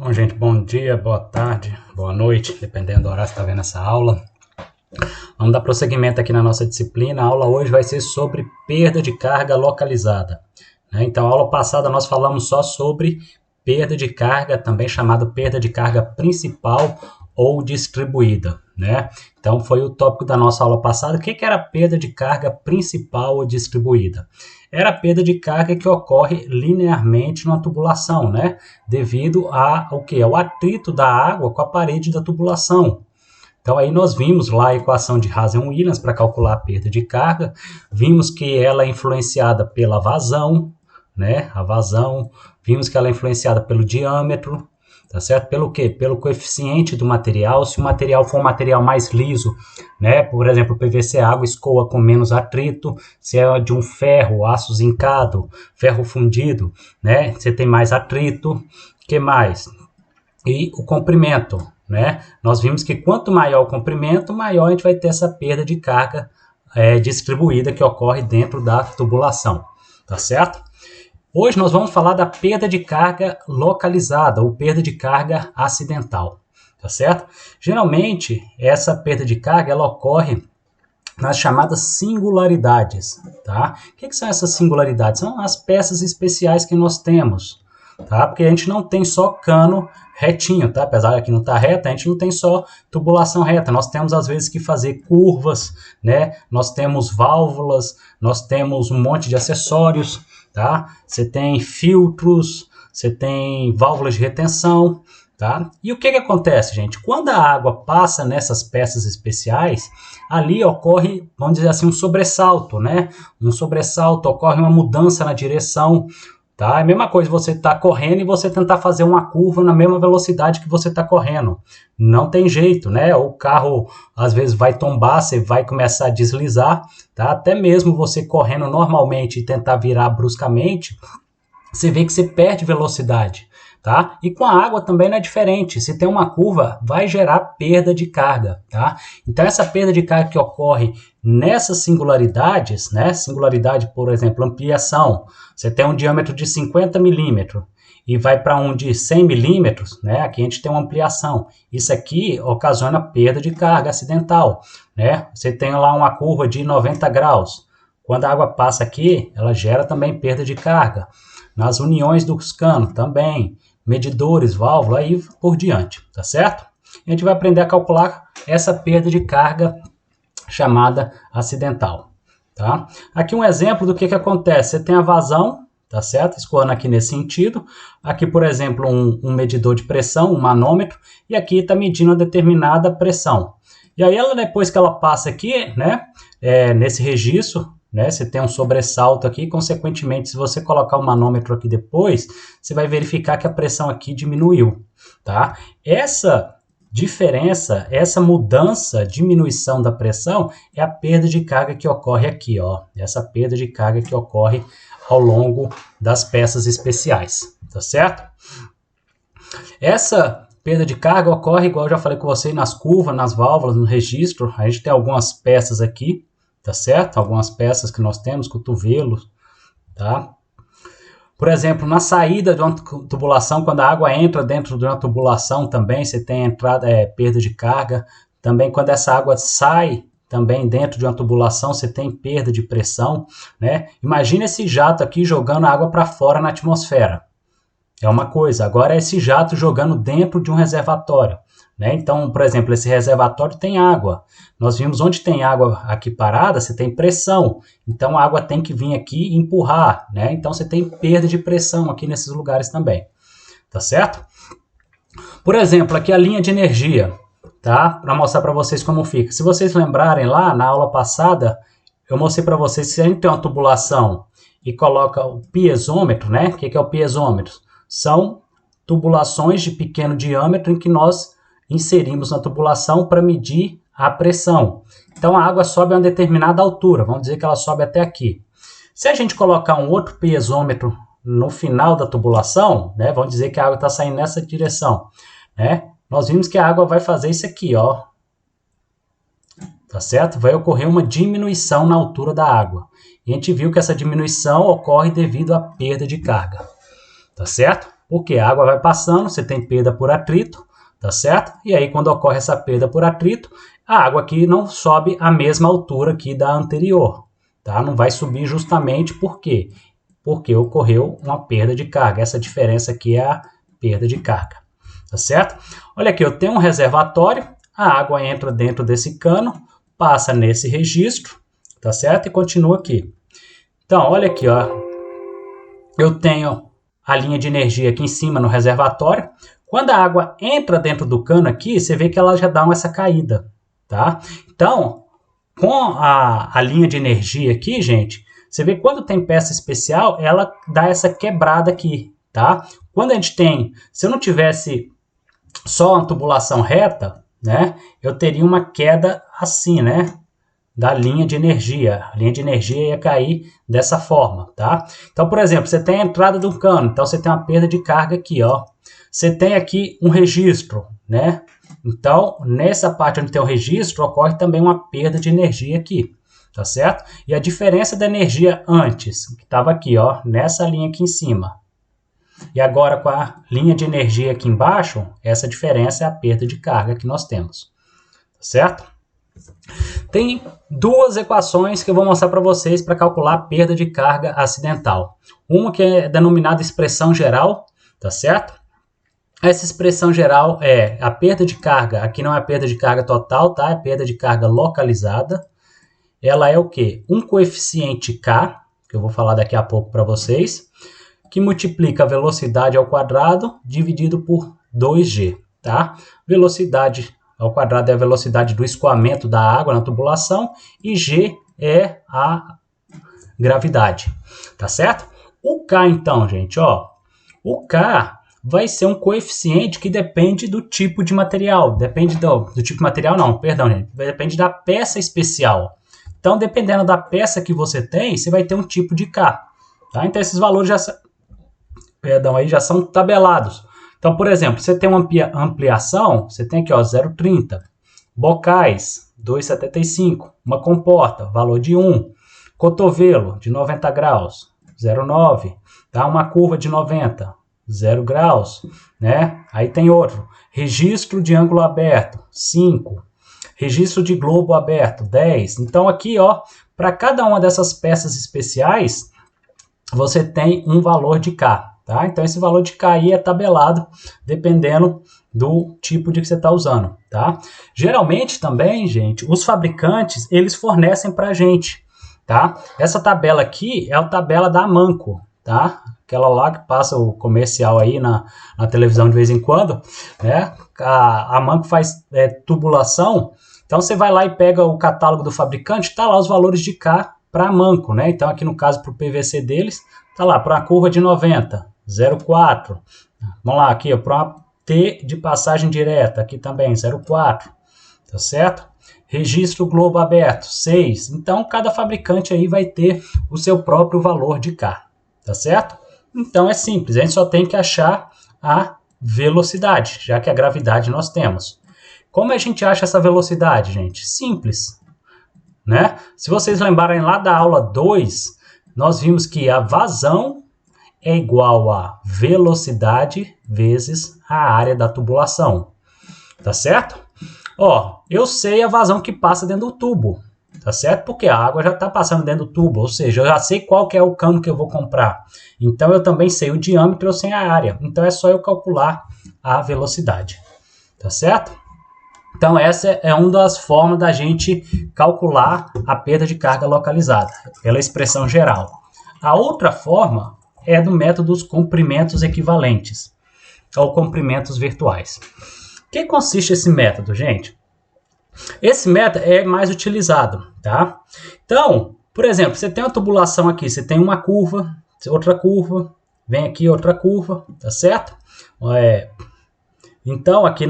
Bom, gente, bom dia, boa tarde, boa noite, dependendo do horário que você está vendo essa aula. Vamos dar prosseguimento aqui na nossa disciplina. A aula hoje vai ser sobre perda de carga localizada. Então, a aula passada nós falamos só sobre perda de carga, também chamada perda de carga principal ou distribuída. Então, foi o tópico da nossa aula passada. O que era perda de carga principal ou distribuída? Era a perda de carga que ocorre linearmente na tubulação, devido ao atrito da água com a parede da tubulação. Então, aí nós vimos lá a equação de Hazen-Williams para calcular a perda de carga, vimos que ela é influenciada pela vazão, a vazão, vimos que ela é influenciada pelo diâmetro, tá certo? Pelo quê? Pelo coeficiente do material. Se o material for um material mais liso, por exemplo, o PVC, a água escoa com menos atrito. Se é de um ferro, aço zincado, ferro fundido, você tem mais atrito. O que mais? E o comprimento, Nós vimos que quanto maior o comprimento, maior a gente vai ter essa perda de carga distribuída que ocorre dentro da tubulação, tá certo? Hoje nós vamos falar da perda de carga localizada ou perda de carga acidental, tá certo? Geralmente, essa perda de carga ela ocorre nas chamadas singularidades, tá? O que são essas singularidades? São as peças especiais que nós temos, tá? Porque a gente não tem só cano retinho, tá? Apesar de que não está reta, a gente não tem só tubulação reta. Nós temos, às vezes, que fazer curvas, Nós temos válvulas, nós temos um monte de acessórios, tá? Você tem filtros, você tem válvulas de retenção, tá? E o que acontece, gente? Quando a água passa nessas peças especiais, ali ocorre, vamos dizer assim, um sobressalto, Um sobressalto, ocorre uma mudança na direção, tá? É a mesma coisa você estar correndo e você tentar fazer uma curva na mesma velocidade que você está correndo. Não tem jeito, O carro às vezes vai tombar, você vai começar a deslizar, tá? Até mesmo você correndo normalmente e tentar virar bruscamente, você vê que você perde velocidade, tá? E com a água também não é diferente. Se tem uma curva, vai gerar perda de carga, tá? Então essa perda de carga que ocorre nessas singularidades, Singularidade, por exemplo, ampliação. Você tem um diâmetro de 50 milímetros e vai para um de 100 milímetros, Aqui a gente tem uma ampliação. Isso aqui ocasiona perda de carga acidental, Você tem lá uma curva de 90 graus. Quando a água passa aqui, ela gera também perda de carga. Nas uniões dos canos também, medidores, válvula, aí por diante, tá certo? A gente vai aprender a calcular essa perda de carga chamada acidental, tá? Aqui um exemplo do que acontece. Você tem a vazão, tá certo? Escoando aqui nesse sentido. Aqui, por exemplo, um medidor de pressão, um manômetro, e aqui está medindo uma determinada pressão. E aí, depois que ela passa aqui, nesse registro, você tem um sobressalto aqui, consequentemente, se você colocar o manômetro aqui depois, você vai verificar que a pressão aqui diminuiu, tá? Essa diferença, essa mudança, diminuição da pressão, é a perda de carga que ocorre aqui, ó. Essa perda de carga que ocorre ao longo das peças especiais, tá certo? Essa perda de carga ocorre, igual eu já falei com você, nas curvas, nas válvulas, no registro. A gente tem algumas peças aqui, tá certo? Algumas peças que nós temos, cotovelos, tá? Por exemplo, na saída de uma tubulação, quando a água entra dentro de uma tubulação também, você tem entrada, perda de carga. Também quando essa água sai também dentro de uma tubulação, você tem perda de pressão, Imagina esse jato aqui jogando água para fora na atmosfera. É uma coisa. Agora é esse jato jogando dentro de um reservatório. Então, por exemplo, esse reservatório tem água. Nós vimos onde tem água aqui parada, você tem pressão. Então, a água tem que vir aqui e empurrar. Então, você tem perda de pressão aqui nesses lugares também. Tá certo? Por exemplo, aqui a linha de energia, tá? Para mostrar para vocês como fica. Se vocês lembrarem lá, na aula passada, eu mostrei para vocês que se a gente tem uma tubulação e coloca o piezômetro, O que é o piezômetro? São tubulações de pequeno diâmetro em que nós inserimos na tubulação para medir a pressão. Então a água sobe a uma determinada altura, vamos dizer que ela sobe até aqui. Se a gente colocar um outro piezômetro no final da tubulação, vamos dizer que a água está saindo nessa direção, nós vimos que a água vai fazer isso aqui, ó. Tá certo? Vai ocorrer uma diminuição na altura da água. E a gente viu que essa diminuição ocorre devido à perda de carga. Tá certo? Porque a água vai passando, você tem perda por atrito, tá certo? E aí quando ocorre essa perda por atrito, a água aqui não sobe a mesma altura aqui da anterior, tá? Não vai subir justamente por quê? Porque ocorreu uma perda de carga. Essa diferença aqui é a perda de carga, tá certo? Olha aqui, eu tenho um reservatório, a água entra dentro desse cano, passa nesse registro, tá certo? E continua aqui. Então, olha aqui, ó. Eu tenho a linha de energia aqui em cima no reservatório. Quando a água entra dentro do cano aqui, você vê que ela já dá essa caída, tá? Então, com a linha de energia aqui, gente, você vê que quando tem peça especial, ela dá essa quebrada aqui, tá? Quando a gente tem, se eu não tivesse só uma tubulação reta, né, eu teria uma queda assim, né, da linha de energia. A linha de energia ia cair dessa forma, tá? Então, por exemplo, você tem a entrada do cano, então você tem uma perda de carga aqui, ó. Você tem aqui um registro, né? Então, nessa parte onde tem o registro, ocorre também uma perda de energia aqui, tá certo? E a diferença da energia antes, que estava aqui, ó, nessa linha aqui em cima, e agora com a linha de energia aqui embaixo, essa diferença é a perda de carga que nós temos, tá certo? Tem duas equações que eu vou mostrar para vocês para calcular a perda de carga acidental. Uma que é denominada expressão geral, tá certo? Essa expressão geral é a perda de carga, aqui não é a perda de carga total, tá? É a perda de carga localizada. Ela é o quê? Um coeficiente K, que eu vou falar daqui a pouco para vocês, que multiplica a velocidade ao quadrado dividido por 2G, tá? Velocidade ao quadrado é a velocidade do escoamento da água na tubulação e G é a gravidade, tá certo? O K, então, gente, ó, o K vai ser um coeficiente que depende do tipo de material, depende do tipo de material não, perdão, gente, depende da peça especial. Então, dependendo da peça que você tem, você vai ter um tipo de K, tá? Então, esses valores já são tabelados. Então, por exemplo, você tem uma ampliação, você tem aqui, ó, 0,30. Bocais, 2,75. Uma comporta, valor de 1. Cotovelo, de 90 graus, 0,9. Tá? Uma curva de 90, 0 graus. Né? Aí tem outro. Registro de ângulo aberto, 5. Registro de globo aberto, 10. Então, aqui, ó, para cada uma dessas peças especiais, você tem um valor de K. Tá? Então, esse valor de K aí é tabelado dependendo do tipo de que você está usando. Tá? Geralmente também, gente, os fabricantes, eles fornecem para a gente. Tá? Essa tabela aqui é a tabela da Amanco. Tá? Aquela lá que passa o comercial aí na televisão de vez em quando. Né? A Amanco faz tubulação. Então, você vai lá e pega o catálogo do fabricante, está lá os valores de K para Amanco. Né? Então, aqui no caso, para o PVC deles, está lá para uma curva de 90. 0,4. Vamos lá, aqui, para uma T de passagem direta, aqui também, 0,4. Tá certo? Registro globo aberto, 6. Então, cada fabricante aí vai ter o seu próprio valor de K. Tá certo? Então, é simples. A gente só tem que achar a velocidade, já que a gravidade nós temos. Como a gente acha essa velocidade, gente? Simples. Né? Se vocês lembrarem lá da aula 2, nós vimos que a vazão é igual a velocidade vezes a área da tubulação. Tá certo? Ó, eu sei a vazão que passa dentro do tubo. Tá certo? Porque a água já está passando dentro do tubo. Ou seja, eu já sei qual que é o cano que eu vou comprar. Então, eu também sei o diâmetro, eu sei a área. Então, é só eu calcular a velocidade. Tá certo? Então, essa é uma das formas da gente calcular a perda de carga localizada, pela expressão geral. A outra forma é do método dos comprimentos equivalentes, ou comprimentos virtuais. O que consiste esse método, gente? Esse método é mais utilizado, tá? Então, por exemplo, você tem uma tubulação aqui, você tem uma curva, outra curva, vem aqui outra curva, tá certo? Então, aqui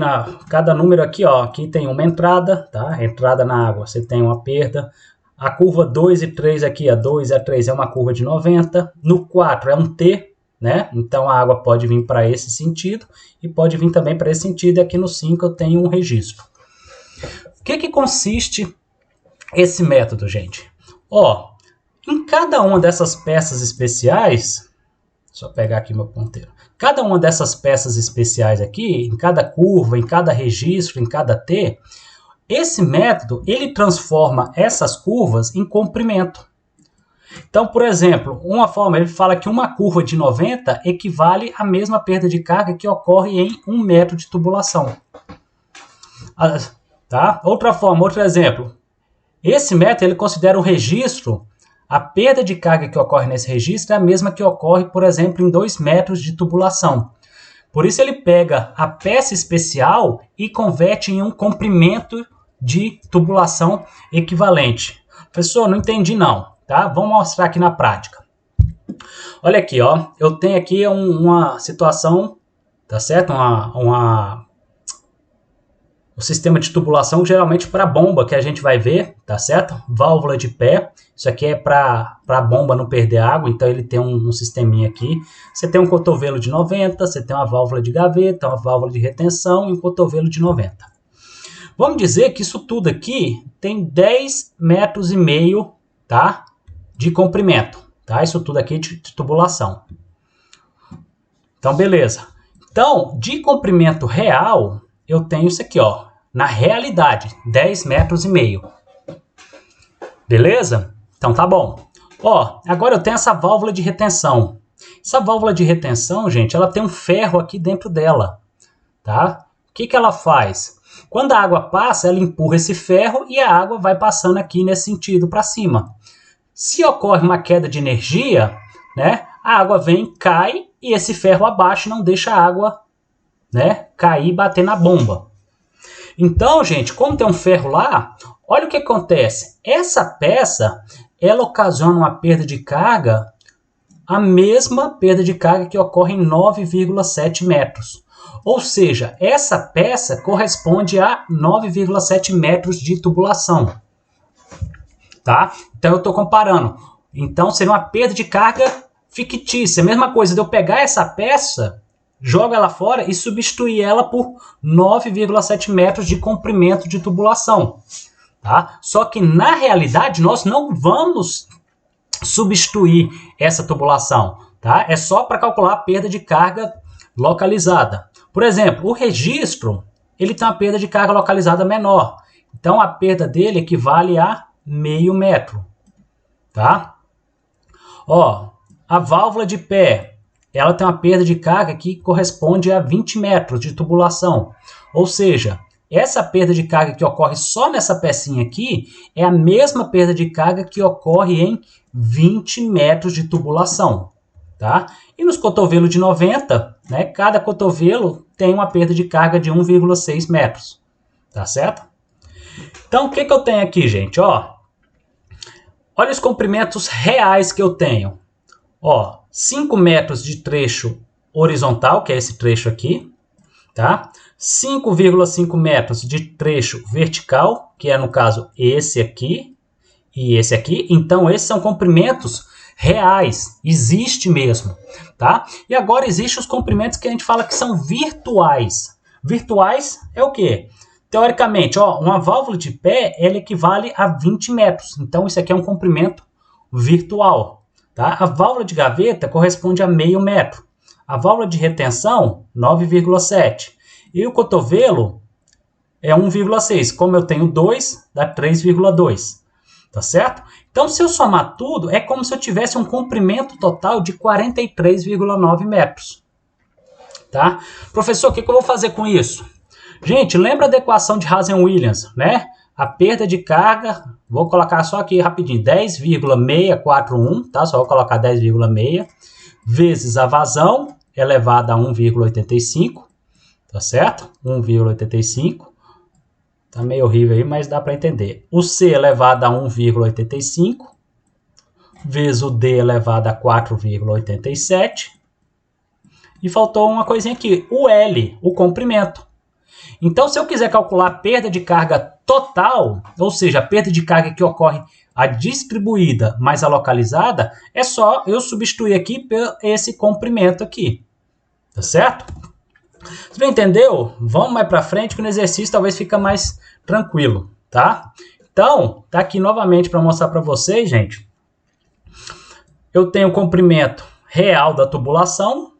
cada número aqui, ó, aqui tem uma entrada, tá? Entrada na água, você tem uma perda. A curva 2 e 3 aqui, a 2 e a 3 é uma curva de 90. No 4 é um T, né? Então a água pode vir para esse sentido e pode vir também para esse sentido. E aqui no 5 eu tenho um registro. O que consiste esse método, gente? Ó, em cada uma dessas peças especiais, só pegar aqui meu ponteiro. cada uma dessas peças especiais aqui, em cada curva, em cada registro, em cada T, esse método, ele transforma essas curvas em comprimento. Então, por exemplo, uma forma, ele fala que uma curva de 90 equivale à mesma perda de carga que ocorre em 1 metro de tubulação. Tá? Outra forma, outro exemplo. Esse método, ele considera o registro, a perda de carga que ocorre nesse registro é a mesma que ocorre, por exemplo, em 2 metros de tubulação. Por isso, ele pega a peça especial e converte em um comprimento de tubulação equivalente. Professor, não entendi não. Tá? Vamos mostrar aqui na prática. Olha aqui, ó, eu tenho aqui uma situação, tá certo? Um sistema de tubulação geralmente para bomba que a gente vai ver, tá certo? Válvula de pé, isso aqui é para a bomba não perder água, então ele tem um sisteminha aqui. Você tem um cotovelo de 90, você tem uma válvula de gaveta, uma válvula de retenção e um cotovelo de 90. Vamos dizer que isso tudo aqui tem 10,5 metros, tá? De comprimento, tá? Isso tudo aqui de tubulação. Então, beleza. Então, de comprimento real, eu tenho isso aqui, ó. Na realidade, 10,5 metros. Beleza? Então, tá bom. Ó, agora eu tenho essa válvula de retenção. Essa válvula de retenção, gente, ela tem um ferro aqui dentro dela, tá? O que ela faz? Quando a água passa, ela empurra esse ferro e a água vai passando aqui nesse sentido para cima. Se ocorre uma queda de energia, né, a água vem, cai e esse ferro abaixa e não deixa a água, né, cair e bater na bomba. Então, gente, como tem um ferro lá, olha o que acontece. Essa peça, ela ocasiona uma perda de carga, a mesma perda de carga que ocorre em 9,7 metros. Ou seja, essa peça corresponde a 9,7 metros de tubulação. Tá? Então eu estou comparando. Então seria uma perda de carga fictícia. A mesma coisa de eu pegar essa peça, jogo ela fora e substituir ela por 9,7 metros de comprimento de tubulação. Tá? Só que na realidade nós não vamos substituir essa tubulação. Tá? É só para calcular a perda de carga localizada. Por exemplo, o registro ele tem uma perda de carga localizada menor. Então a perda dele equivale a meio metro, tá? Ó, a válvula de pé, ela tem uma perda de carga que corresponde a 20 metros de tubulação. Ou seja, essa perda de carga que ocorre só nessa pecinha aqui é a mesma perda de carga que ocorre em 20 metros de tubulação, tá? E nos cotovelos de 90, né, cada cotovelo tem uma perda de carga de 1,6 metros, tá certo? Então, o que eu tenho aqui, gente? Ó, olha os comprimentos reais que eu tenho. Ó, 5 metros de trecho horizontal, que é esse trecho aqui, tá? 5,5 metros de trecho vertical, que é, no caso, esse aqui e esse aqui. Então, esses são comprimentos reais, existe mesmo, tá? E agora existem os comprimentos que a gente fala que são virtuais. Virtuais é o quê? Teoricamente, ó, uma válvula de pé, ela equivale a 20 metros. Então, isso aqui é um comprimento virtual. Tá? A válvula de gaveta corresponde a meio metro. A válvula de retenção, 9,7. E o cotovelo é 1,6. Como eu tenho 2, dá 3,2. Tá certo? Então, se eu somar tudo, é como se eu tivesse um comprimento total de 43,9 metros. Tá? Professor, o que eu vou fazer com isso? Gente, lembra da equação de Hazen-Williams, né? A perda de carga, vou colocar só aqui rapidinho, 10,641, tá? Só vou colocar 10,6 vezes a vazão elevada a 1,85, tá certo? 1,85. Tá meio horrível aí, mas dá para entender. O C elevado a 1,85 vezes o D elevado a 4,87. E faltou uma coisinha aqui, o L, o comprimento. Então, se eu quiser calcular a perda de carga total, ou seja, a perda de carga que ocorre a distribuída mais a localizada, é só eu substituir aqui por esse comprimento aqui. Tá certo? Você entendeu? Vamos mais para frente que no exercício talvez fica mais tranquilo, tá? Então, tá aqui novamente para mostrar para vocês, gente. Eu tenho o comprimento real da tubulação,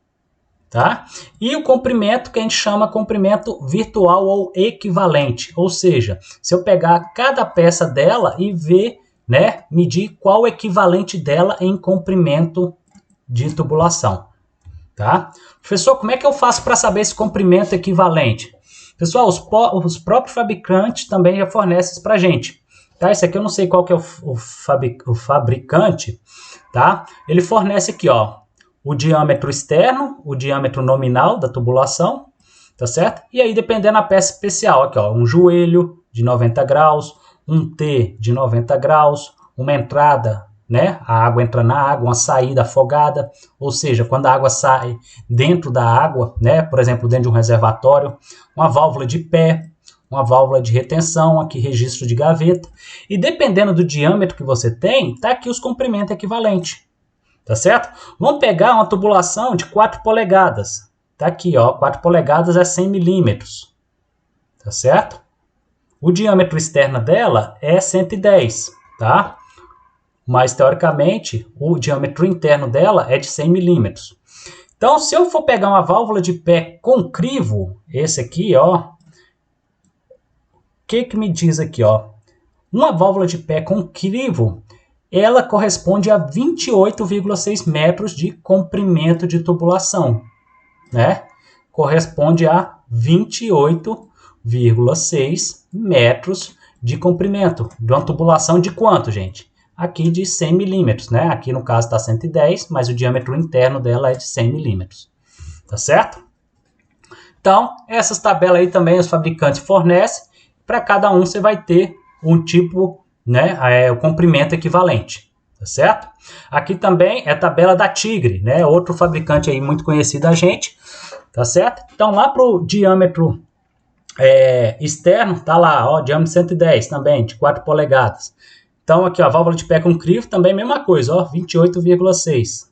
tá? E o comprimento que a gente chama comprimento virtual ou equivalente, ou seja, se eu pegar cada peça dela e ver, né, medir qual o equivalente dela em comprimento de tubulação, tá? Professor, como é que eu faço para saber esse comprimento equivalente? Pessoal, os próprios fabricantes também já fornecem isso para a gente, tá? Esse aqui eu não sei qual que é o fabricante, tá? Ele fornece aqui, ó, o diâmetro externo, o diâmetro nominal da tubulação, tá certo? E aí, dependendo da peça especial, aqui, ó, um joelho de 90 graus, um T de 90 graus, uma entrada, né? A água entra na água, uma saída afogada, ou seja, quando a água sai dentro da água, né? Por exemplo, dentro de um reservatório, uma válvula de pé, uma válvula de retenção, aqui registro de gaveta. E dependendo do diâmetro que você tem, tá aqui os comprimentos equivalentes. Tá certo? Vamos pegar uma tubulação de 4 polegadas. Tá aqui, ó, 4 polegadas é 100 milímetros. Tá certo? O diâmetro externo dela é 110, tá? Mas, teoricamente, o diâmetro interno dela é de 100 milímetros. Então, se eu for pegar uma válvula de pé com crivo, esse aqui, ó, o que me diz aqui, ó? Uma válvula de pé com crivo, ela corresponde a 28,6 metros de comprimento de tubulação, né? Corresponde a 28,6 metros de comprimento de uma tubulação de quanto, gente? Aqui de 100 milímetros, né? Aqui no caso está 110, mas o diâmetro interno dela é de 100 milímetros, tá certo? Então, essas tabelas aí também os fabricantes fornecem. Para cada um você vai ter um tipo, né, o comprimento equivalente, tá certo? Aqui também é a tabela da Tigre, né, outro fabricante aí muito conhecido da gente, tá certo? Então lá para o diâmetro externo, tá lá, ó, diâmetro 110 também, de 4 polegadas. Então aqui, ó, a válvula de pé com crivo também mesma coisa, ó, 28,6.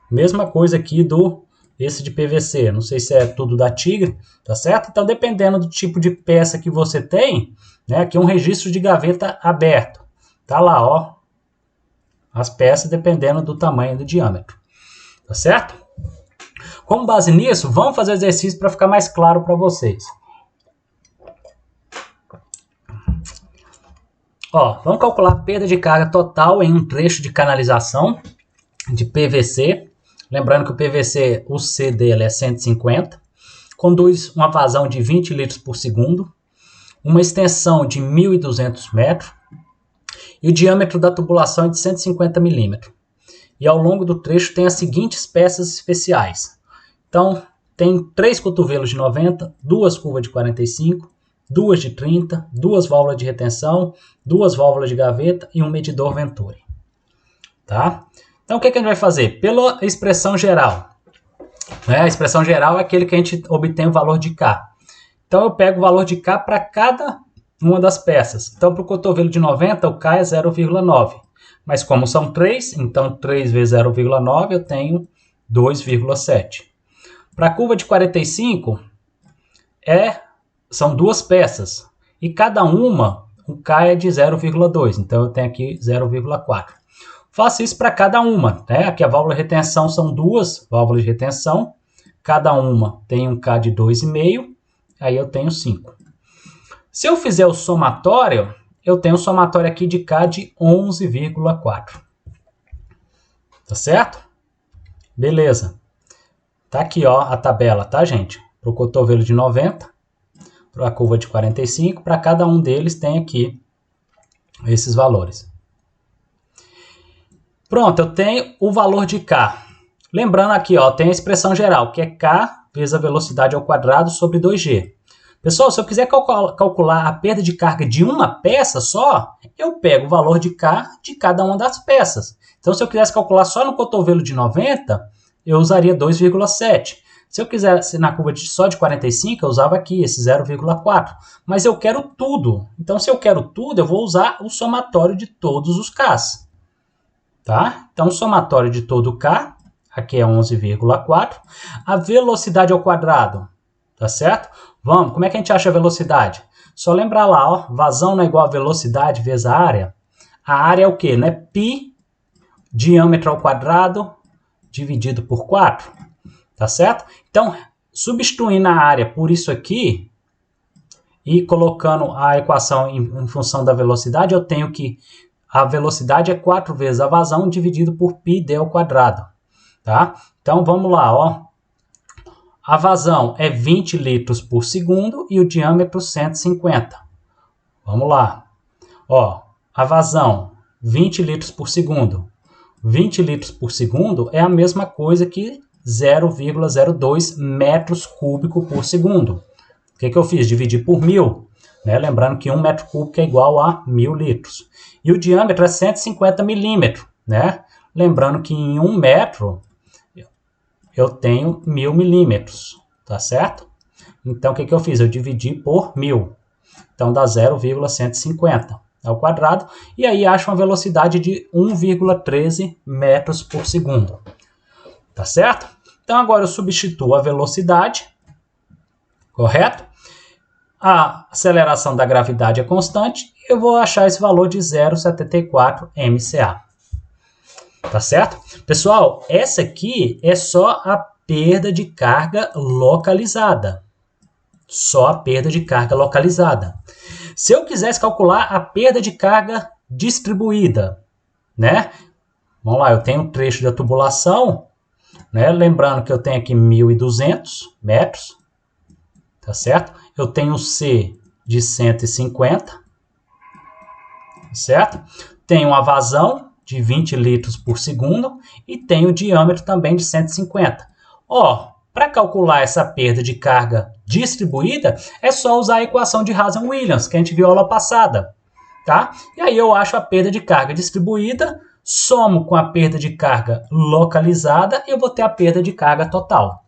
Mesma coisa aqui do esse de PVC, não sei se é tudo da Tigre, tá certo? Então dependendo do tipo de peça que você tem, né, aqui é um registro de gaveta aberto. Tá lá, ó, as peças dependendo do tamanho do diâmetro. Tá certo? Com base nisso, vamos fazer o exercício para ficar mais claro para vocês. Ó, vamos calcular a perda de carga total em um trecho de canalização de PVC. Lembrando que o PVC, o C dele é 150. Conduz uma vazão de 20 litros por segundo. Uma extensão de 1.200 metros e o diâmetro da tubulação é de 150 milímetros. E ao longo do trecho tem as seguintes peças especiais. Então, tem 3 cotovelos de 90, 2 curvas de 45, 2 de 30, 2 válvulas de retenção, 2 válvulas de gaveta e um medidor Venturi. Tá? Então, o que a gente vai fazer? Pela expressão geral. Né? A expressão geral é aquele que a gente obtém o valor de K. Então, eu pego o valor de K para cada uma das peças. Então, para o cotovelo de 90, o K é 0,9. Mas como são 3, então 3 vezes 0,9 eu tenho 2,7. Para a curva de 45, são 2 peças. E cada uma, o K é de 0,2. Então, eu tenho aqui 0,4. Faço isso para cada uma. Né? Aqui a válvula de retenção são 2 válvulas de retenção. Cada uma tem um K de 2,5. Aí eu tenho 5. Se eu fizer o somatório, eu tenho um somatório aqui de K de 11,4. Tá certo? Beleza. Tá aqui, ó, a tabela, tá, gente? Para o cotovelo de 90, para a curva de 45, para cada um deles tem aqui esses valores. Pronto, eu tenho o valor de K. Lembrando aqui, ó, tem a expressão geral, que é K vezes a velocidade ao quadrado sobre 2G. Pessoal, se eu quiser calcular a perda de carga de uma peça só, eu pego o valor de K de cada uma das peças. Então, se eu quisesse calcular só no cotovelo de 90, eu usaria 2,7. Se eu quisesse na curva só de 45, eu usava aqui esse 0,4. Mas eu quero tudo. Então, se eu quero tudo, eu vou usar o somatório de todos os Ks. Tá? Então, o somatório de todo o K, aqui é 11,4. A velocidade ao quadrado, tá certo? Vamos, como é que a gente acha a velocidade? Só lembrar lá, ó, vazão não é igual a velocidade vezes a área. A área é o quê? Né? Π diâmetro ao quadrado dividido por 4. tá certo? Então, substituindo a área por isso aqui e colocando a equação em função da velocidade, eu tenho que a velocidade é 4 vezes a vazão dividido por πd ao quadrado, tá? Então, vamos lá, ó. A vazão é 20 litros por segundo e o diâmetro 150. Vamos lá. Ó, a vazão, 20 litros por segundo. 20 litros por segundo é a mesma coisa que 0,02 metros cúbicos por segundo. O que eu fiz? Dividi por 1000. Né? Lembrando que 1 metro cúbico é igual a 1000 litros. E o diâmetro é 150 milímetros. Né? Lembrando que em 1 metro eu tenho 1000 milímetros. Tá certo? Então, o que eu fiz? Eu dividi por 1000. Então, dá 0,150 ao quadrado. E aí, acho uma velocidade de 1,13 metros por segundo. Tá certo? Então, agora eu substituo a velocidade. Correto? A aceleração da gravidade é constante. Eu vou achar esse valor de 0,74 MCA. Tá certo? Pessoal, essa aqui é só a perda de carga localizada. Só a perda de carga localizada. Se eu quisesse calcular a perda de carga distribuída, né? Vamos lá, eu tenho um trecho da tubulação, né? Lembrando que eu tenho aqui 1.200 metros, tá certo? Eu tenho C de 150, tá certo? Tenho a vazão de 20 litros por segundo e tenho o diâmetro também de 150. Ó, para calcular essa perda de carga distribuída, é só usar a equação de Hazen-Williams, que a gente viu aula passada, tá? E aí eu acho a perda de carga distribuída, somo com a perda de carga localizada e eu vou ter a perda de carga total.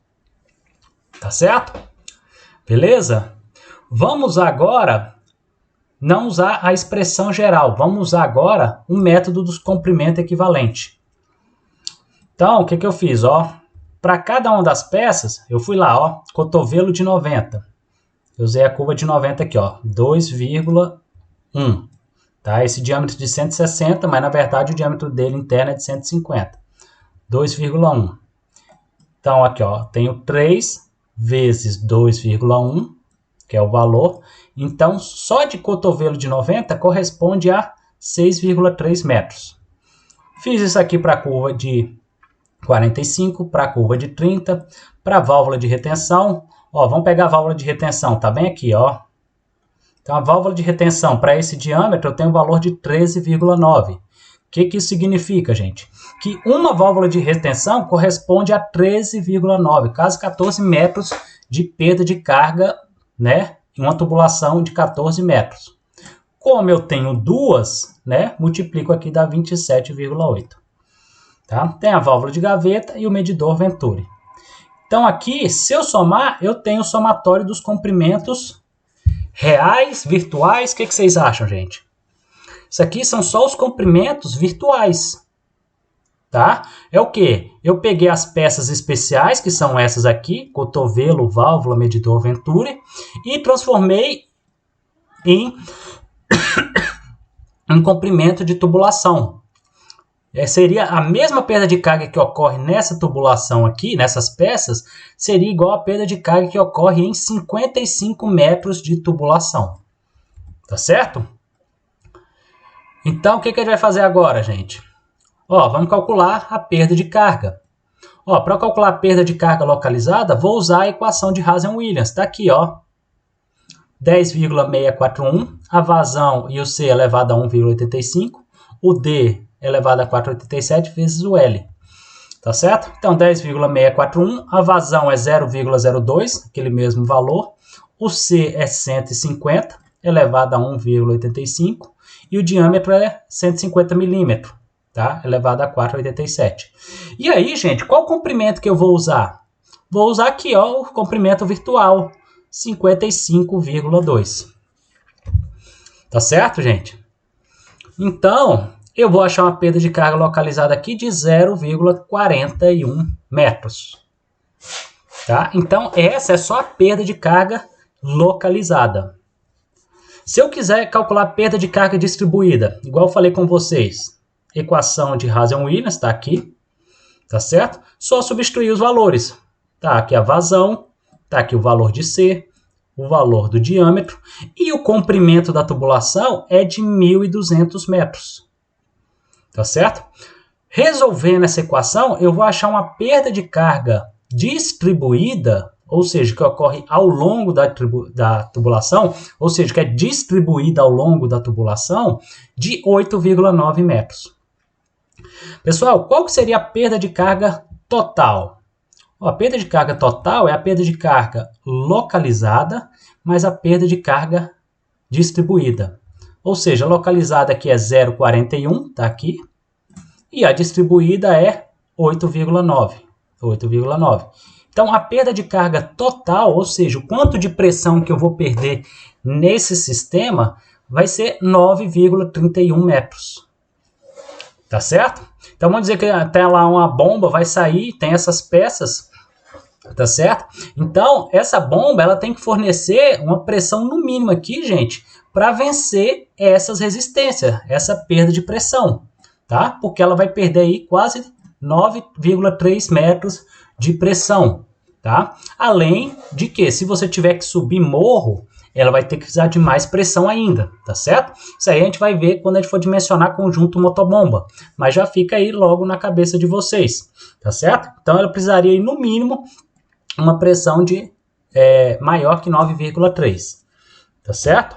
Tá certo? Beleza? Vamos agora não usar a expressão geral, vamos usar agora o método dos comprimentos equivalentes. Então, o que eu fiz? Ó, para cada uma das peças, eu fui lá, ó, cotovelo de 90. Eu usei a curva de 90 aqui, ó, 2,1. Tá? Esse diâmetro de 160, mas na verdade o diâmetro dele interno é de 150. 2,1. Então, aqui, ó, tenho 3 vezes 2,1, que é o valor. Então, só de cotovelo de 90 corresponde a 6,3 metros. Fiz isso aqui para a curva de 45, para a curva de 30, para a válvula de retenção. Ó, vamos pegar a válvula de retenção, tá bem aqui, ó. Então, a válvula de retenção para esse diâmetro eu tenho um valor de 13,9. O que isso significa, gente? Que uma válvula de retenção corresponde a 13,9, quase 14 metros de perda de carga, né, em uma tubulação de 14 metros. Como eu tenho duas, né, multiplico aqui, dá 27,8. Tá? Tem a válvula de gaveta e o medidor Venturi. Então aqui, se eu somar, eu tenho o somatório dos comprimentos reais, virtuais. O que vocês acham, gente? Isso aqui são só os comprimentos virtuais. Tá? É o que? Eu peguei as peças especiais, que são essas aqui, cotovelo, válvula, medidor Venturi, e transformei em um comprimento de tubulação. Seria a mesma perda de carga que ocorre nessa tubulação aqui, nessas peças, seria igual a perda de carga que ocorre em 55 metros de tubulação. Tá certo? Então, o que a gente vai fazer agora, gente? Ó, vamos calcular a perda de carga. Ó, para calcular a perda de carga localizada, vou usar a equação de Hazen-Williams. Está aqui, ó. 10,641, a vazão e o C elevado a 1,85, o D elevado a 4,87 vezes o L. Tá certo? Então, 10,641, a vazão é 0,02, aquele mesmo valor. O C é 150, elevado a 1,85. E o diâmetro é 150 milímetros, tá? Elevado a 4,87. E aí, gente, qual comprimento que eu vou usar? Vou usar aqui, ó, o comprimento virtual, 55,2. Tá certo, gente? Então, eu vou achar uma perda de carga localizada aqui de 0,41 metros. Tá? Então, essa é só a perda de carga localizada. Se eu quiser calcular a perda de carga distribuída, igual eu falei com vocês, equação de Hazen-Williams está aqui, tá certo? Só substituir os valores. Tá aqui a vazão, tá aqui o valor de C, o valor do diâmetro, e o comprimento da tubulação é de 1.200 metros. Tá certo? Resolvendo essa equação, eu vou achar uma perda de carga distribuída, ou seja, que ocorre ao longo da tubulação, ou seja, que é distribuída ao longo da tubulação, de 8,9 metros. Pessoal, qual que seria a perda de carga total? A perda de carga total é a perda de carga localizada, mais a perda de carga distribuída. Ou seja, a localizada aqui é 0,41, tá aqui, e a distribuída é 8,9. Então, a perda de carga total, ou seja, o quanto de pressão que eu vou perder nesse sistema, vai ser 9,31 metros. Tá certo? Então, vamos dizer que até lá uma bomba vai sair, tem essas peças, tá certo? Então, essa bomba ela tem que fornecer uma pressão no mínimo aqui, gente, para vencer essas resistências, essa perda de pressão, tá? Porque ela vai perder aí quase 9,3 metros de pressão, tá? Além de que, se você tiver que subir morro, ela vai ter que precisar de mais pressão ainda, tá certo? Isso aí a gente vai ver quando a gente for dimensionar conjunto motobomba, mas já fica aí logo na cabeça de vocês, tá certo? Então ela precisaria aí, no mínimo, uma pressão de maior que 9,3, tá certo?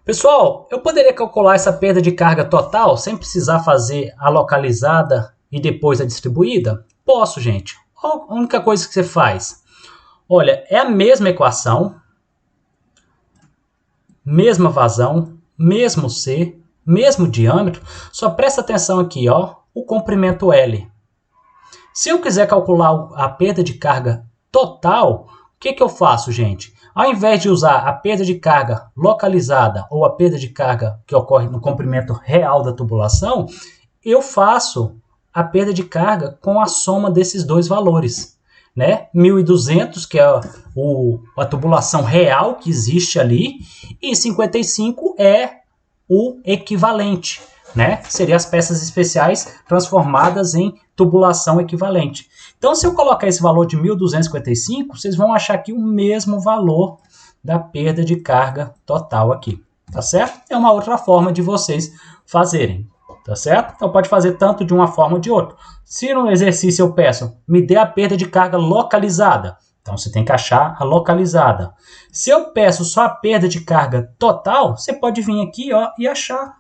Pessoal, eu poderia calcular essa perda de carga total sem precisar fazer a localizada e depois a distribuída? Posso, gente. A única coisa que você faz, olha, é a mesma equação, mesma vazão, mesmo C, mesmo diâmetro, só presta atenção aqui, ó, o comprimento L. Se eu quiser calcular a perda de carga total, o que eu faço, gente? Ao invés de usar a perda de carga localizada ou a perda de carga que ocorre no comprimento real da tubulação, eu faço a perda de carga com a soma desses dois valores, né? 1.200, que é a tubulação real que existe ali, e 55 é o equivalente, né? Seria as peças especiais transformadas em tubulação equivalente. Então, se eu colocar esse valor de 1.255, vocês vão achar aqui o mesmo valor da perda de carga total aqui, tá certo? É uma outra forma de vocês fazerem, tá certo? Então, pode fazer tanto de uma forma ou de outra. Se no exercício eu peço, me dê a perda de carga localizada, então você tem que achar a localizada. Se eu peço só a perda de carga total, você pode vir aqui, ó, e achar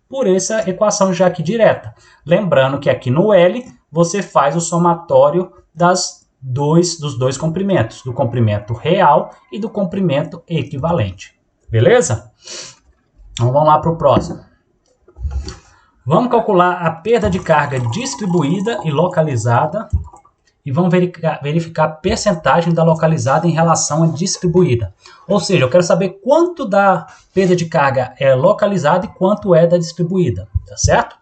por essa equação já aqui direta. Lembrando que aqui no L, você faz o somatório dos dois comprimentos, do comprimento real e do comprimento equivalente. Beleza? Então vamos lá para o próximo. Vamos calcular a perda de carga distribuída e localizada e vamos verificar a percentagem da localizada em relação à distribuída. Ou seja, eu quero saber quanto da perda de carga é localizada e quanto é da distribuída, tá certo?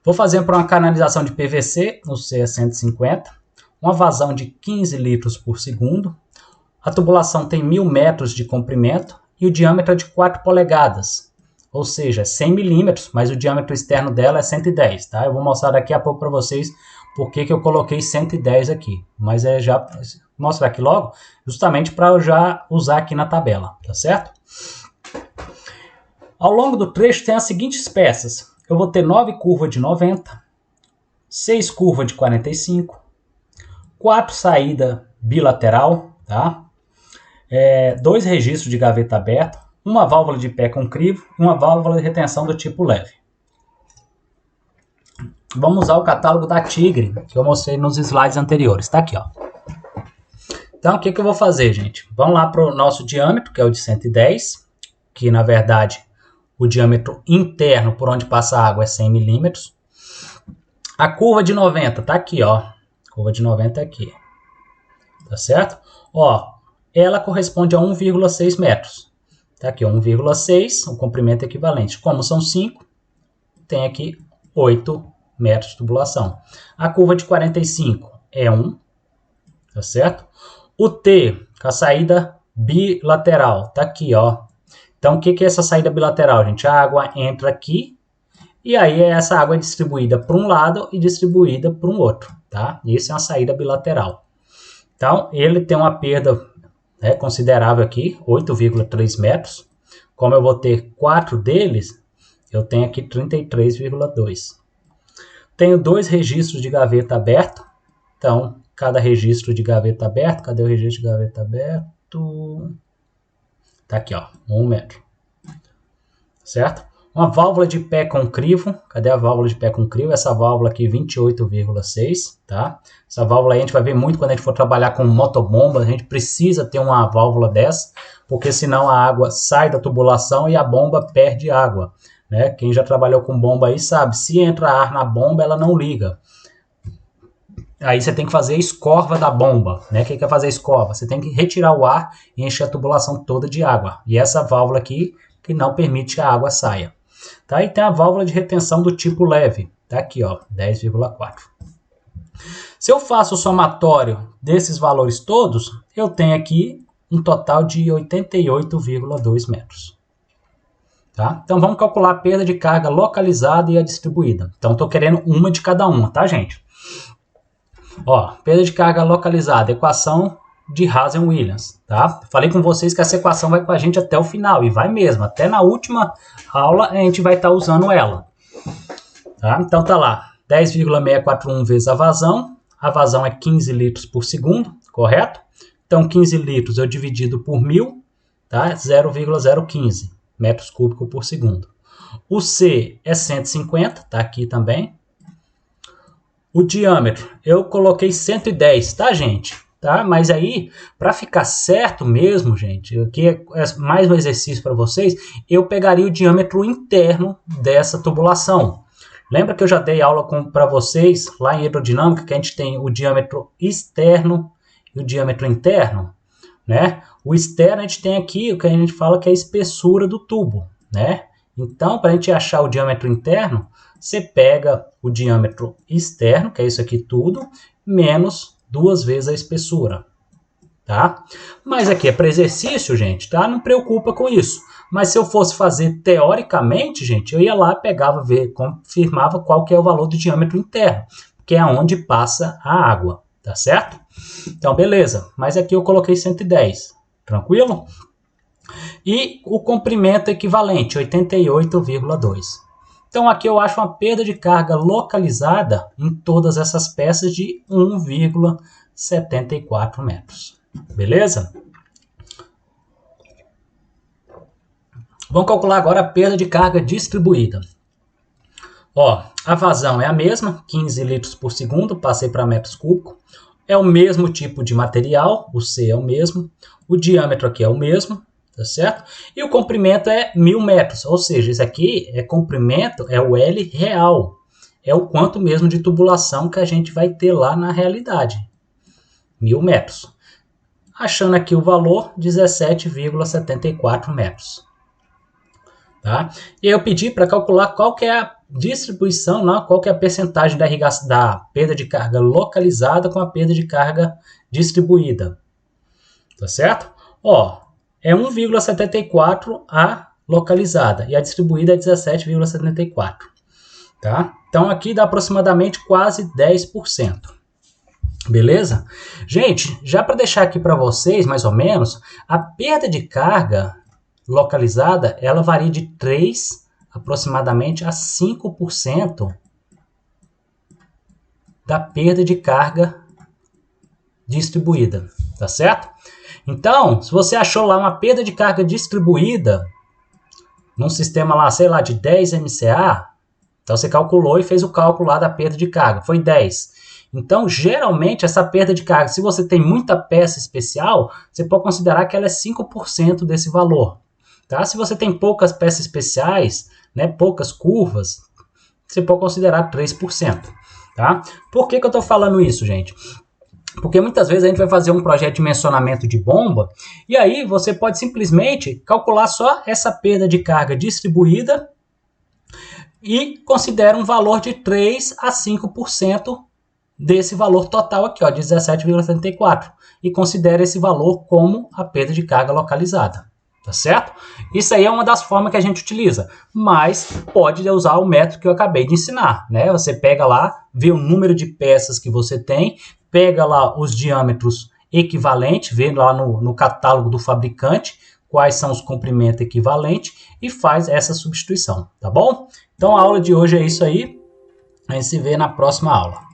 Vou fazer para uma canalização de PVC, no C150, uma vazão de 15 litros por segundo, a tubulação tem 1.000 metros de comprimento e o diâmetro é de 4 polegadas, ou seja, 100 milímetros, mas o diâmetro externo dela é 110, tá? Eu vou mostrar daqui a pouco para vocês por que eu coloquei 110 aqui, mas já mostrar aqui logo, justamente para eu já usar aqui na tabela, tá certo? Ao longo do trecho tem as seguintes peças. Eu vou ter 9 curvas de 90, 6 curvas de 45, 4 saídas bilateral, tá? 2 registros de gaveta aberta, uma válvula de pé com crivo e uma válvula de retenção do tipo leve. Vamos usar o catálogo da Tigre, que eu mostrei nos slides anteriores. Está aqui, ó. Então, o que eu vou fazer, gente? Vamos lá para o nosso diâmetro, que é o de 110, que, na verdade, o diâmetro interno por onde passa a água é 100 milímetros. A curva de 90 está aqui, ó. A curva de 90 é aqui. Tá certo? Ó, ela corresponde a 1,6 metros. Tá aqui, 1,6, o comprimento equivalente. Como são 5, tem aqui 8 metros de tubulação. A curva de 45 é 1, tá certo? O T, com a saída bilateral, tá aqui, ó. Então, o que é essa saída bilateral, gente? A água entra aqui e aí essa água é distribuída para um lado e distribuída para um outro. tá? Isso é uma saída bilateral. Então, ele tem uma perda, né, considerável aqui, 8,3 metros. Como eu vou ter 4 deles, eu tenho aqui 33,2. Tenho 2 registros de gaveta aberto. Então, cada registro de gaveta aberto, cadê o registro de gaveta aberto? Tá aqui, ó, 1 metro. Certo? Uma válvula de pé com crivo. Cadê a válvula de pé com crivo? Essa válvula aqui, 28,6, tá? Essa válvula aí a gente vai ver muito quando a gente for trabalhar com motobomba. A gente precisa ter uma válvula dessa, porque senão a água sai da tubulação e a bomba perde água, né? Quem já trabalhou com bomba aí sabe, se entra ar na bomba, ela não liga. Aí você tem que fazer a escorva da bomba, né? O que é fazer a escorva? Você tem que retirar o ar e encher a tubulação toda de água. E essa válvula aqui que não permite que a água saia. Tá? E tem a válvula de retenção do tipo leve. Tá aqui, ó, 10,4. Se eu faço o somatório desses valores todos, eu tenho aqui um total de 88,2 metros. Tá? Então vamos calcular a perda de carga localizada e a distribuída. Então estou querendo uma de cada uma, tá, gente? Ó, perda de carga localizada, equação de Hazen-Williams, tá? Falei com vocês que essa equação vai com a gente até o final, e vai mesmo, até na última aula a gente vai estar usando ela. Tá? Então tá lá, 10,641 vezes a vazão é 15 litros por segundo, correto? Então 15 litros eu dividido por 1000, tá? 0,015 metros cúbicos por segundo. O C é 150, tá aqui também. O diâmetro, eu coloquei 110, tá, gente? Tá? Mas aí, para ficar certo mesmo, gente, aqui é mais um exercício para vocês, eu pegaria o diâmetro interno dessa tubulação. Lembra que eu já dei aula para vocês, lá em hidrodinâmica, que a gente tem o diâmetro externo e o diâmetro interno, né? O externo a gente tem aqui o que a gente fala que é a espessura do tubo, né? Então, para a gente achar o diâmetro interno, você pega o diâmetro externo, que é isso aqui tudo, menos 2 vezes a espessura, tá? Mas aqui é para exercício, gente, tá? Não preocupa com isso. Mas se eu fosse fazer teoricamente, gente, eu ia lá, pegava, confirmava qual que é o valor do diâmetro interno, que é onde passa a água, tá certo? Então, beleza. Mas aqui eu coloquei 110, tranquilo? E o comprimento equivalente, 88,2. Então aqui eu acho uma perda de carga localizada em todas essas peças de 1,74 metros. Beleza? Vamos calcular agora a perda de carga distribuída. Ó, a vazão é a mesma, 15 litros por segundo, passei para metros cúbicos. É o mesmo tipo de material, o C é o mesmo. O diâmetro aqui é o mesmo. Tá certo? E o comprimento é 1000 metros, ou seja, isso aqui é comprimento, é o L real, é o quanto mesmo de tubulação que a gente vai ter lá na realidade, 1000 metros. Achando aqui o valor, 17,74 metros. Tá? E aí eu pedi para calcular qual que é a distribuição, não, qual que é a percentagem da perda de carga localizada com a perda de carga distribuída. Tá certo? Ó, é 1,74 a localizada e a distribuída é 17,74. Tá? Então aqui dá aproximadamente quase 10%. Beleza? Gente, já para deixar aqui para vocês, mais ou menos, a perda de carga localizada, ela varia de 3 aproximadamente a 5% da perda de carga distribuída. Tá certo? Então, se você achou lá uma perda de carga distribuída num sistema lá, sei lá, de 10 MCA, então você calculou e fez o cálculo lá da perda de carga, foi 10. Então, geralmente, essa perda de carga, se você tem muita peça especial, você pode considerar que ela é 5% desse valor. Tá? Se você tem poucas peças especiais, né, poucas curvas, você pode considerar 3%. Tá? Por que eu estou falando isso, gente? Porque muitas vezes a gente vai fazer um projeto de dimensionamento de bomba e aí você pode simplesmente calcular só essa perda de carga distribuída e considera um valor de 3 a 5% desse valor total aqui, ó, 17,74, e considera esse valor como a perda de carga localizada. tá certo? Isso aí é uma das formas que a gente utiliza, mas pode usar o método que eu acabei de ensinar, né? Você pega lá, vê o número de peças que você tem, pega lá os diâmetros equivalentes, vê lá no catálogo do fabricante quais são os comprimentos equivalentes e faz essa substituição, tá bom? Então a aula de hoje é isso aí, a gente se vê na próxima aula.